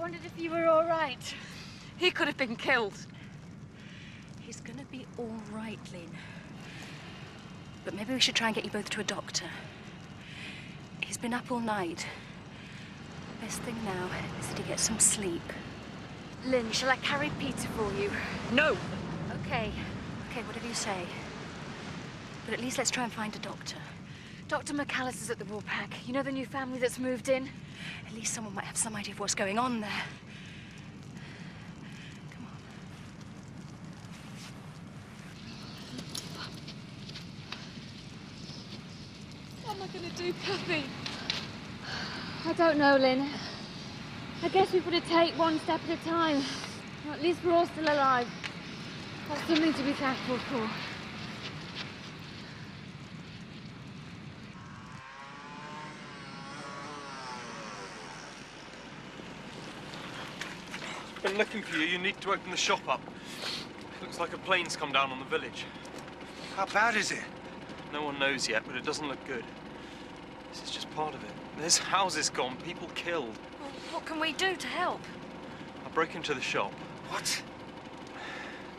wondered if you were all right. He could have been killed. He's gonna be all right, Lynn. But maybe we should try and get you both to a doctor. He's been up all night. Best thing now is that he gets some sleep. Lynn, shall I carry Peter for you? No. Okay, whatever you say. But at least let's try and find a doctor. Dr. McAllister's at the Woolpack. You know the new family that's moved in? At least someone might have some idea of what's going on there. Come on. What am I going to do, Kathy? I don't know, Lynn. I guess we've got to take one step at a time. Well, at least we're all still alive. That's something to be thankful for. Been looking for you. You need to open the shop up. Looks like a plane's come down on the village. How bad is it? No one knows yet, but it doesn't look good. This is just part of it. There's houses gone, people killed. Well, what can we do to help? I broke into the shop. What?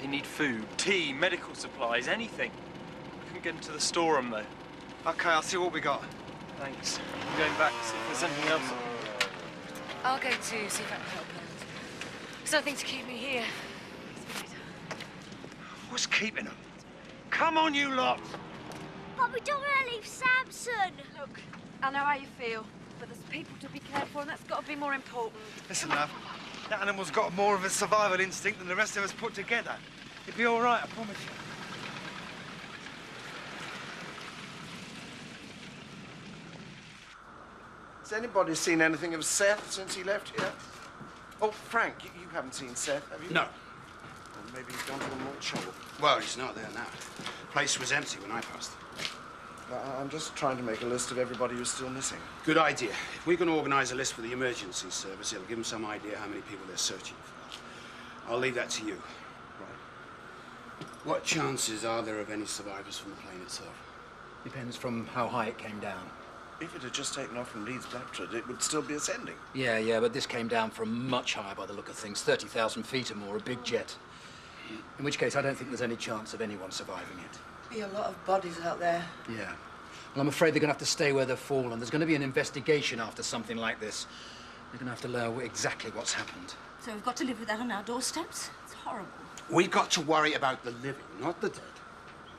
They need food, tea, medical supplies, anything. I couldn't get into the storeroom, though. Okay, I'll see what we got. Thanks. I'm going back to see if there's anything else. I'll go too, see if I can help her. There's nothing to keep me here. What's keeping them? Come on, you lot! But we don't want to leave Samson. Look, I know how you feel, but there's people to be cared for, and that's got to be more important. Listen, love. That animal's got more of a survival instinct than the rest of us put together. It'll be all right, I promise you. Has anybody seen anything of Seth since he left here? Oh, Frank, you haven't seen Seth, have you? No. Well, maybe he's gone to a more trouble. Well, he's not there now. Place was empty when I passed. I'm just trying to make a list of everybody who's still missing. Good idea. If we can organise a list for the emergency service, it'll give them some idea how many people they're searching for. I'll leave that to you. Right. What chances are there of any survivors from the plane itself? Depends from how high it came down. If it had just taken off from Leeds Blackford, it would still be ascending. Yeah, but this came down from much higher by the look of things, 30,000 feet or more, a big jet. In which case, I don't think there's any chance of anyone surviving it. Be a lot of bodies out there. Yeah. Well, I'm afraid they're going to have to stay where they've fallen. There's going to be an investigation after something like this. They're going to have to learn exactly what's happened. So we've got to live with that on our doorsteps? It's horrible. We've got to worry about the living, not the dead.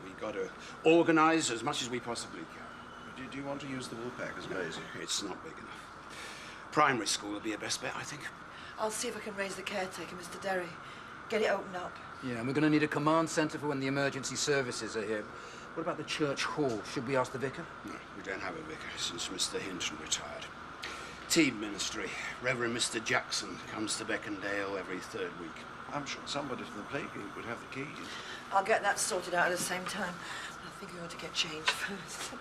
We've got to organise as much as we possibly can. Do you want to use the Woolpack as well? It's not big enough. Primary school would be your best bet, I think. I'll see if I can raise the caretaker, Mr. Derry. Get it opened up. Yeah, and we're going to need a command centre for when the emergency services are here. What about the church hall? Should we ask the vicar? No, we don't have a vicar since Mr. Hinton retired. Team ministry. Reverend Mr. Jackson comes to Beckindale every third week. I'm sure somebody from the plague group would have the keys. I'll get that sorted out at the same time. I think we ought to get changed first.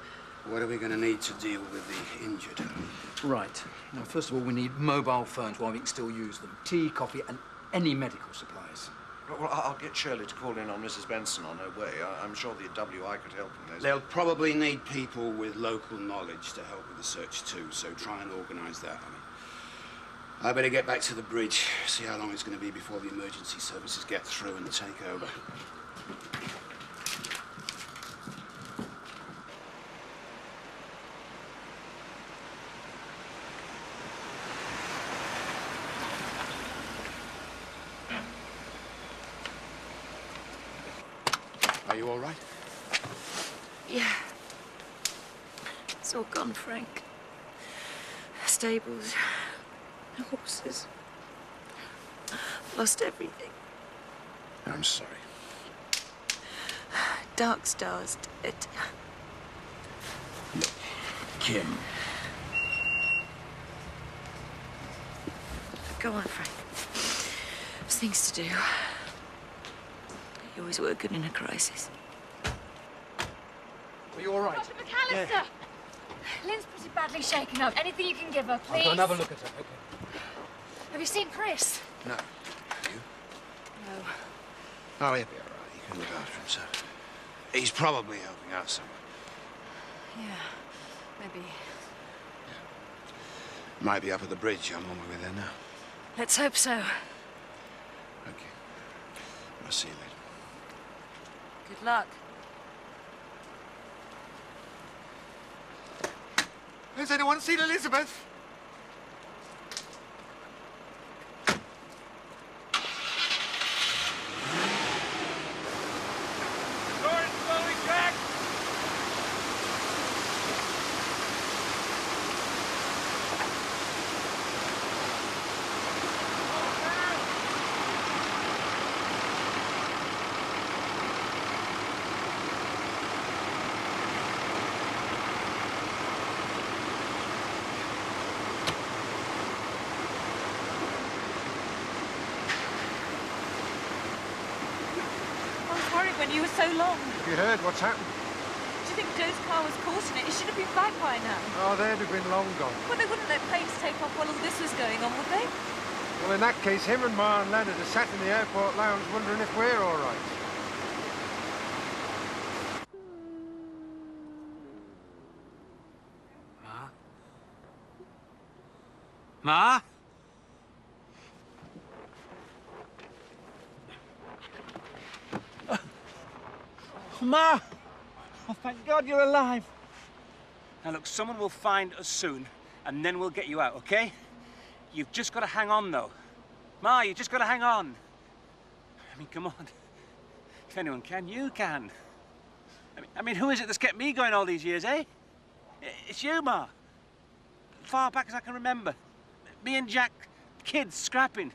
What are we going to need to deal with the injured? Right. Now, first of all, we need mobile phones while we can still use them. Tea, coffee, and any medical supplies. Well, I'll get Shirley to call in on Mrs. Benson on her way. I'm sure the WI could help in those. They'll probably need people with local knowledge to help with the search too, so try and organise that. I better get back to the bridge, see how long it's going to be before the emergency services get through and take over. Are you all right? Yeah. It's all gone, Frank. Stables, horses. Lost everything. I'm sorry. Dark Star's dead. Look, Kim. Go on, Frank. There's things to do. You always were good in a crisis. Are you all right? Dr. McAllister! Yeah. Lynn's pretty badly shaken up. Anything you can give her, please? I'll go and have a look at her, okay. Have you seen Chris? No. You? No. Oh, he'll be all right. He can look after himself. He's probably helping out somewhere. Yeah, maybe. Yeah. Might be up at the bridge. I'm on my way there now. Let's hope so. Okay. I'll see you later. Good luck. Has anyone seen Elizabeth? When you were so long. Have you heard what's happened? Do you think Joe's car was caught in it? It should have been back by now. Oh, they'd have been long gone. Well, they wouldn't let planes take off while all this was going on, would they? Well, in that case, him and Ma and Leonard are sat in the airport lounge wondering if we're all right. Ma? Ma! Oh, thank God you're alive. Now, look, someone will find us soon, and then we'll get you out, okay? You've just got to hang on, though. Ma, you've just got to hang on. I mean, come on. If anyone can, you can. I mean, who is it that's kept me going all these years, eh? It's you, Ma. Far back as I can remember. Me and Jack, kids, scrapping.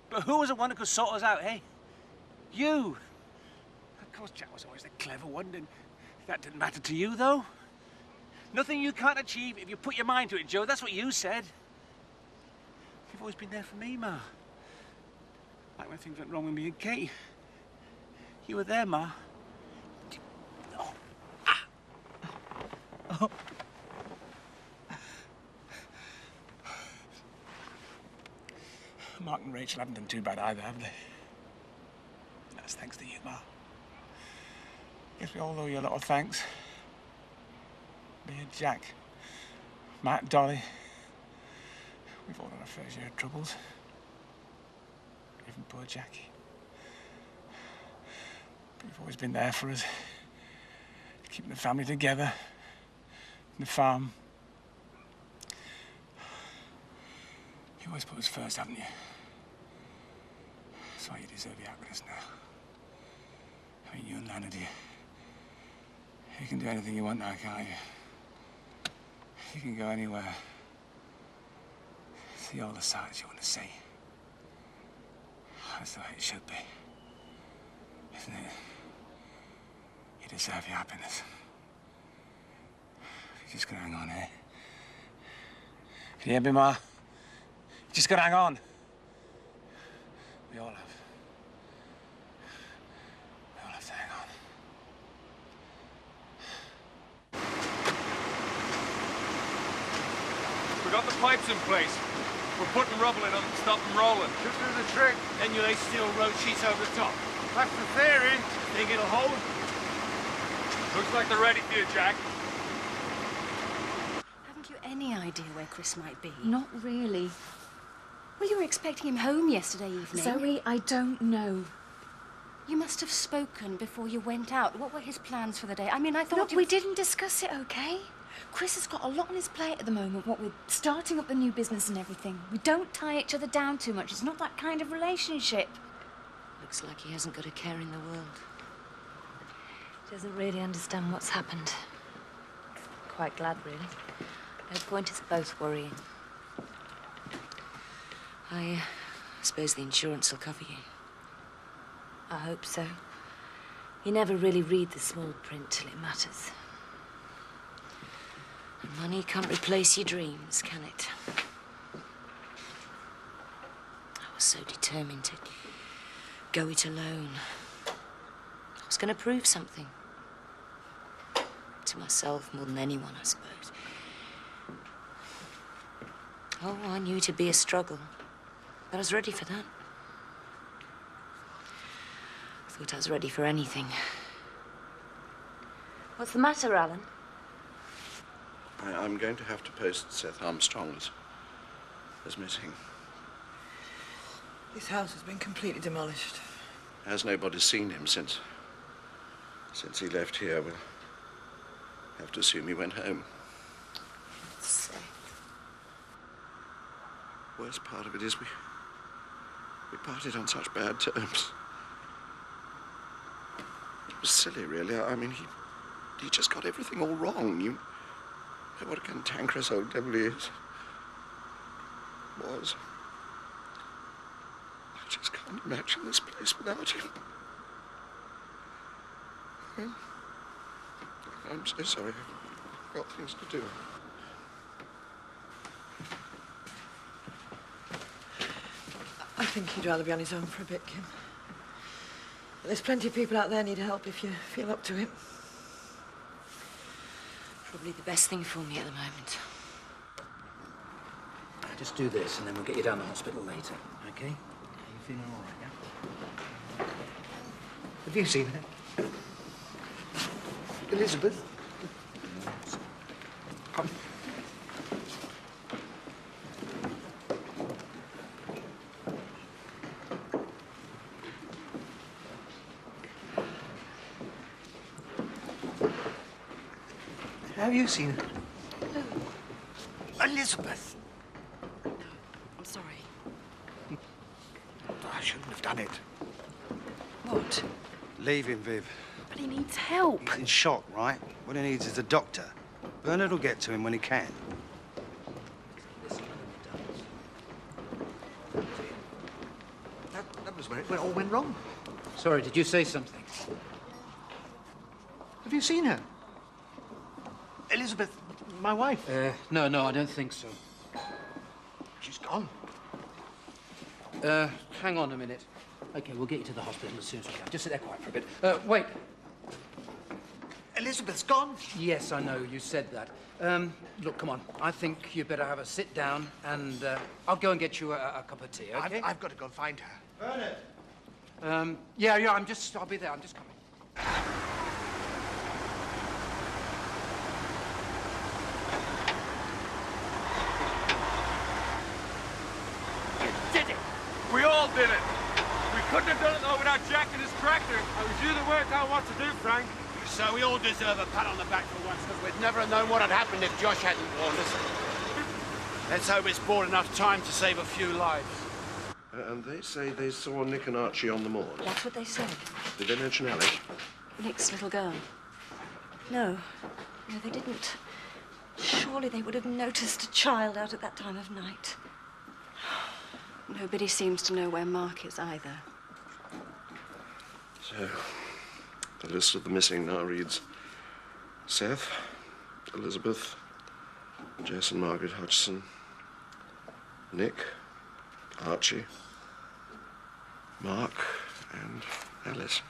But who was the one who could sort us out, eh? You. Of course, Jack was always the clever one, and that didn't matter to you, though. Nothing you can't achieve if you put your mind to it, Joe. That's what you said. You've always been there for me, Ma. Like when things went wrong with me and Kate. You were there, Ma. Oh. Ah. Oh. Mark and Rachel haven't done too bad either, have they? That's thanks to you, Ma. Guess we all owe you a lot of thanks. Me and Jack, Matt, Dolly. We've all had our fair share of troubles. Even poor Jackie. But you've always been there for us. Keeping the family together. And the farm. You always put us first, haven't you? That's why you deserve your happiness now. I mean, you and Leonard, you can do anything you want now, can't you? You can go anywhere. See all the sights you want to see. That's the way it should be. Isn't it? You deserve your happiness. You're just gonna hang on, eh? Can you hear me, Ma? You just gotta hang on. We all have. We all have to hang on. We got the pipes in place. We're putting rubble in them to stop them rolling. Should do the trick. Then you lay steel road sheets over the top. That's the theory. Think it'll hold? Looks like they're ready for you, Jack. Haven't you any idea where Chris might be? Not really. Well, you were expecting him home yesterday evening. Zoe, I don't know. You must have spoken before you went out. What were his plans for the day? I mean, I thought Look, we didn't discuss it, okay? Chris has got a lot on his plate at the moment, what with starting up the new business and everything. We don't tie each other down too much. It's not that kind of relationship. Looks like he hasn't got a care in the world. Doesn't really understand what's happened. Quite glad, really. No point us both worrying. I suppose the insurance will cover you. I hope so. You never really read the small print till it matters. And money can't replace your dreams, can it? I was so determined to go it alone. I was going to prove something. To myself more than anyone, I suppose. Oh, I knew it'd be a struggle. But I was ready for that. I thought I was ready for anything. What's the matter, Alan? I'm going to have to post Seth Armstrong as missing. This house has been completely demolished. Has nobody seen him since he left here? We'll have to assume he went home. Seth. Worst part of it is we parted on such bad terms. It was silly, really. I mean, he just got everything all wrong. You know what a cantankerous old devil he is. Was. I just can't imagine this place without him. Well, I'm so sorry. I've got things to do. I think he'd rather be on his own for a bit, Kim. But there's plenty of people out there need help if you feel up to it. Probably the best thing for me at the moment. Just do this, and then we'll get you down to the hospital later, okay? Are you feeling all right, yeah? Have you seen her? Elizabeth? Come. Have you seen her? No. Elizabeth! I'm sorry. I shouldn't have done it. What? Leave him, Viv. But he needs help. He's in shock, right? What he needs is a doctor. Bernard will get to him when he can. That was where it all went wrong. Sorry, did you say something? Have you seen her? Elizabeth, my wife. No, I don't think so. She's gone. Hang on a minute. Okay, we'll get you to the hospital as soon as we can. Just sit there quiet for a bit. Wait. Elizabeth's gone. Yes, I know, you said that. Look, come on. I think you better have a sit down, and I'll go and get you a cup of tea, okay? I've got to go and find her. Bernard! Yeah, I'll be there. I'm just coming. We all did it. We couldn't have done it though without Jack and his tractor. It was you that worked out what to do, Frank. So we all deserve a pat on the back for once, because we'd never have known what had happened if Josh hadn't warned us. Let's hope it's bought enough time to save a few lives. And they say they saw Nick and Archie on the moors. That's what they said. Did they mention Alice? Nick's little girl. No, they didn't. Surely they would have noticed a child out at that time of night. Nobody seems to know where Mark is either. So, the list of the missing now reads Seth, Elizabeth, Jess and Margaret Hutchison, Nick, Archie, Mark, and Alice.